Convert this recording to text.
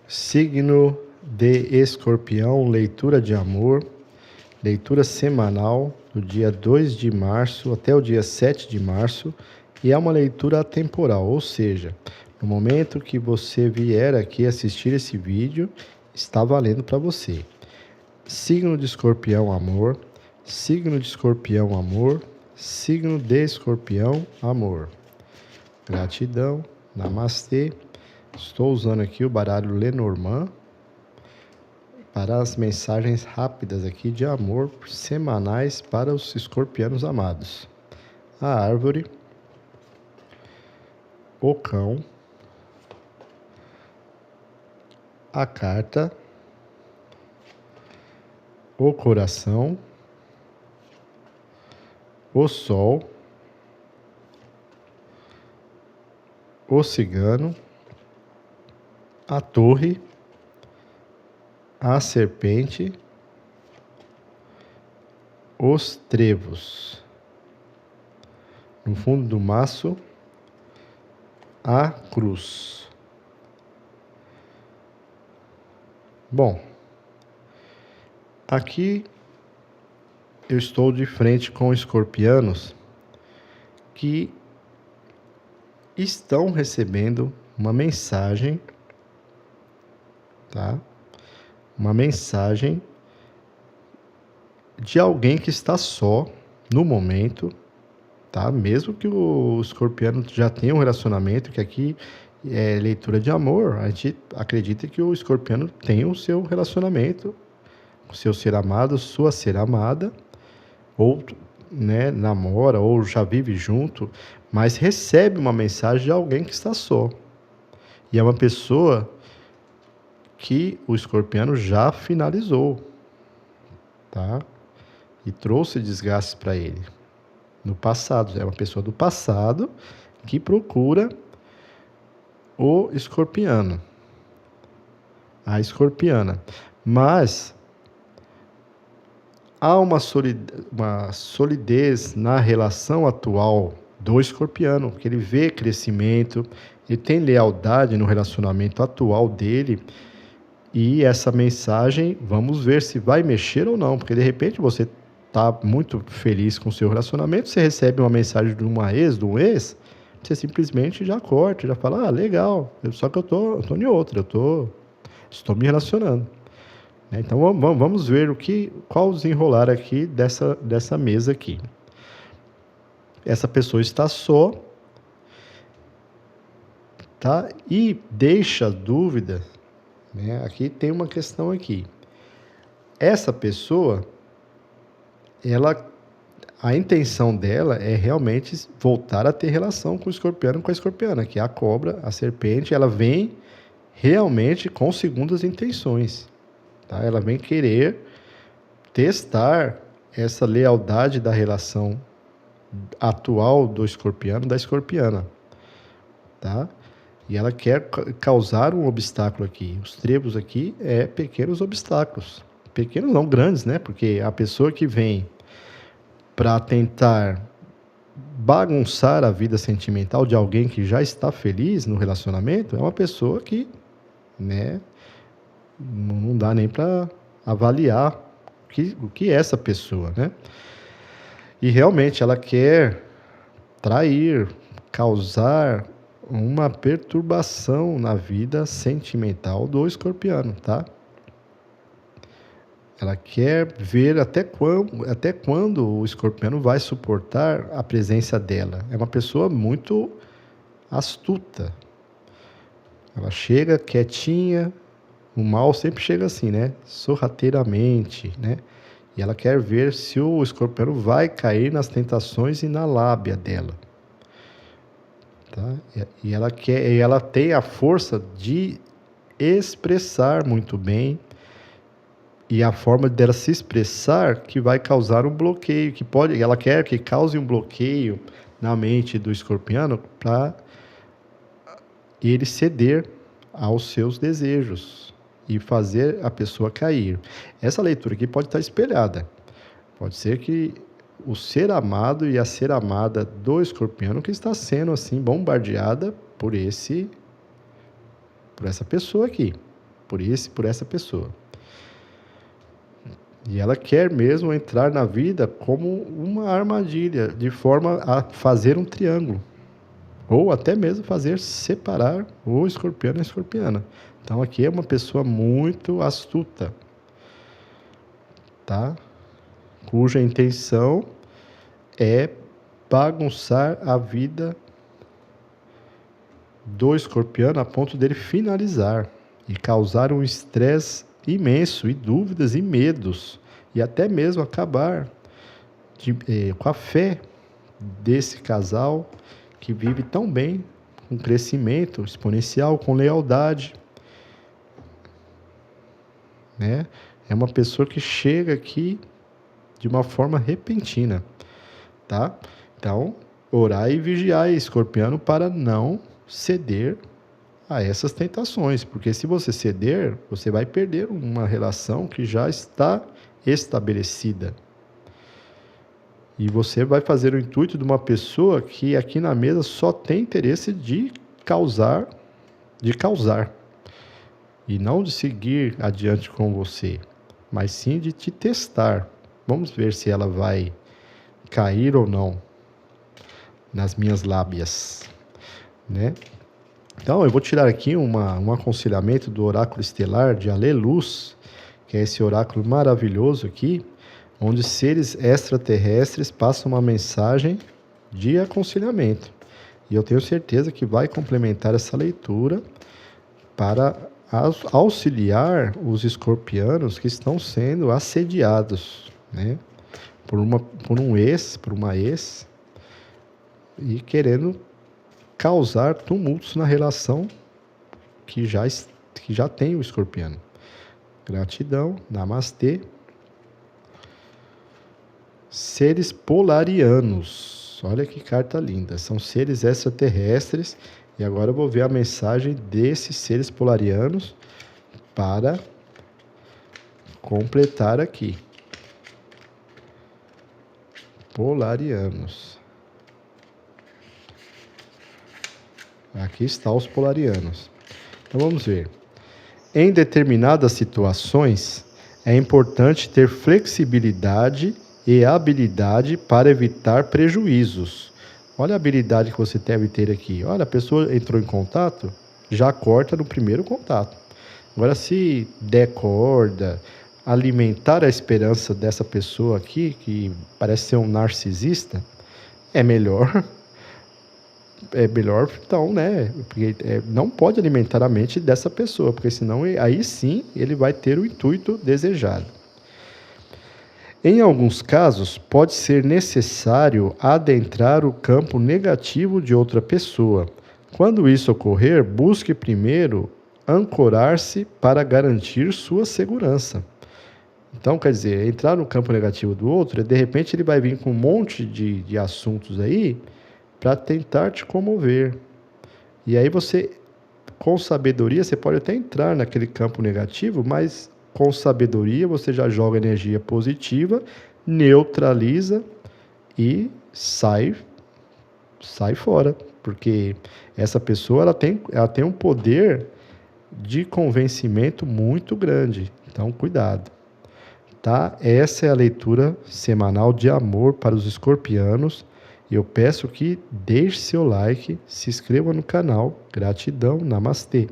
Signo de Escorpião, leitura de amor, leitura semanal do dia 2 de março até o dia 7 de março, e é uma leitura atemporal, ou seja, no momento que você vier aqui assistir esse vídeo, está valendo para você. Signo de Escorpião, amor, signo de Escorpião, amor, signo de Escorpião, amor. Gratidão, namastê. Estou usando aqui o baralho Lenormand para as mensagens rápidas aqui de amor semanais para os escorpianos amados. A árvore, o cão, a carta, o coração, o sol, o cigano, a torre, a serpente, os trevos. No fundo do maço, a cruz. Bom, aqui eu estou de frente com escorpianos que estão recebendo uma mensagem, tá? Uma mensagem de alguém que está só no momento, tá? Mesmo que o escorpiano já tenha um relacionamento, que aqui é leitura de amor, a gente acredita que o escorpiano tem o seu relacionamento, o seu ser amado, sua ser amada, ou né, namora, ou já vive junto, mas recebe uma mensagem de alguém que está só. E é uma pessoa que o escorpiano já finalizou, tá? E trouxe desgastes para ele no passado. É uma pessoa do passado que procura o escorpiano, a escorpiana. Mas há uma solidez na relação atual do escorpiano, que ele vê crescimento, ele tem lealdade no relacionamento atual dele. E essa mensagem, vamos ver se vai mexer ou não, porque de repente você está muito feliz com o seu relacionamento, você recebe uma mensagem de um ex, você simplesmente já corta, já fala, legal, só que eu tô em outra, estou me relacionando. Então vamos ver qual o desenrolar aqui dessa mesa aqui. Essa pessoa está só, tá? E deixa dúvida, né? Aqui tem uma questão aqui. Essa pessoa, a intenção dela é realmente voltar a ter relação com o escorpiano, com a escorpiana, que é a cobra, a serpente. Ela vem realmente com segundas intenções, tá? Ela vem querer testar essa lealdade da relação atual do escorpiano, da escorpiana, tá? E ela quer causar um obstáculo aqui. Os trevos aqui pequenos obstáculos. Pequenos não, grandes, né? Porque a pessoa que vem para tentar bagunçar a vida sentimental de alguém que já está feliz no relacionamento é uma pessoa que, né, não dá nem para avaliar o que é essa pessoa, né? E realmente ela quer trair, causar uma perturbação na vida sentimental do escorpiano, tá? Ela quer ver até quando o escorpiano vai suportar a presença dela. É uma pessoa muito astuta. Ela chega quietinha, o mal sempre chega assim, né? Sorrateiramente, né? E ela quer ver se o escorpiano vai cair nas tentações e na lábia dela. Tá? E ela tem a força de expressar muito bem, e a forma dela se expressar que vai causar um bloqueio, ela quer que cause um bloqueio na mente do escorpiano para ele ceder aos seus desejos e fazer a pessoa cair. Essa leitura aqui pode estar espelhada. Pode ser que o ser amado e a ser amada do escorpiano que está sendo assim bombardeada por essa pessoa aqui. por essa pessoa. E ela quer mesmo entrar na vida como uma armadilha, de forma a fazer um triângulo. Ou até mesmo fazer separar o escorpiano e a escorpiana. Então aqui é uma pessoa muito astuta, tá? Cuja intenção é bagunçar a vida do escorpiano a ponto dele finalizar e causar um estresse imenso, e dúvidas e medos, e até mesmo acabar com a fé desse casal que vive tão bem, com crescimento exponencial, com lealdade, né? É uma pessoa que chega aqui de uma forma repentina, tá? Então, orar e vigiar, escorpiano, para não ceder a essas tentações, porque se você ceder, você vai perder uma relação que já está estabelecida. E você vai fazer o intuito de uma pessoa que aqui na mesa só tem interesse de causar, e não de seguir adiante com você, mas sim de te testar. Vamos ver se ela vai cair ou não nas minhas lábias, né? Então, eu vou tirar aqui um aconselhamento do oráculo estelar de Aleluz, que é esse oráculo maravilhoso aqui, onde seres extraterrestres passam uma mensagem de aconselhamento. E eu tenho certeza que vai complementar essa leitura para auxiliar os escorpianos que estão sendo assediados, né? Por uma ex, e querendo causar tumultos na relação que já tem o escorpiano. Gratidão, namastê. Seres polarianos, olha que carta linda, são seres extraterrestres, e agora eu vou ver a mensagem desses seres polarianos para completar aqui. Polarianos. Aqui está os polarianos. Então vamos ver. Em determinadas situações, é importante ter flexibilidade e habilidade para evitar prejuízos. Olha a habilidade que você deve ter aqui. Olha, a pessoa entrou em contato, já corta no primeiro contato. Agora, se der corda, alimentar a esperança dessa pessoa aqui, que parece ser um narcisista, é melhor então, né? Porque não pode alimentar a mente dessa pessoa, porque senão aí sim ele vai ter o intuito desejado. Em alguns casos, pode ser necessário adentrar o campo negativo de outra pessoa. Quando isso ocorrer, busque primeiro ancorar-se para garantir sua segurança. Então, quer dizer, entrar no campo negativo do outro, de repente ele vai vir com um monte de assuntos aí para tentar te comover. E aí você, com sabedoria, você pode até entrar naquele campo negativo, mas com sabedoria você já joga energia positiva, neutraliza e sai fora. Porque essa pessoa ela tem um poder de convencimento muito grande. Então, cuidado. Tá? Essa é a leitura semanal de amor para os escorpianos. Eu peço que deixe seu like, se inscreva no canal. Gratidão, namastê.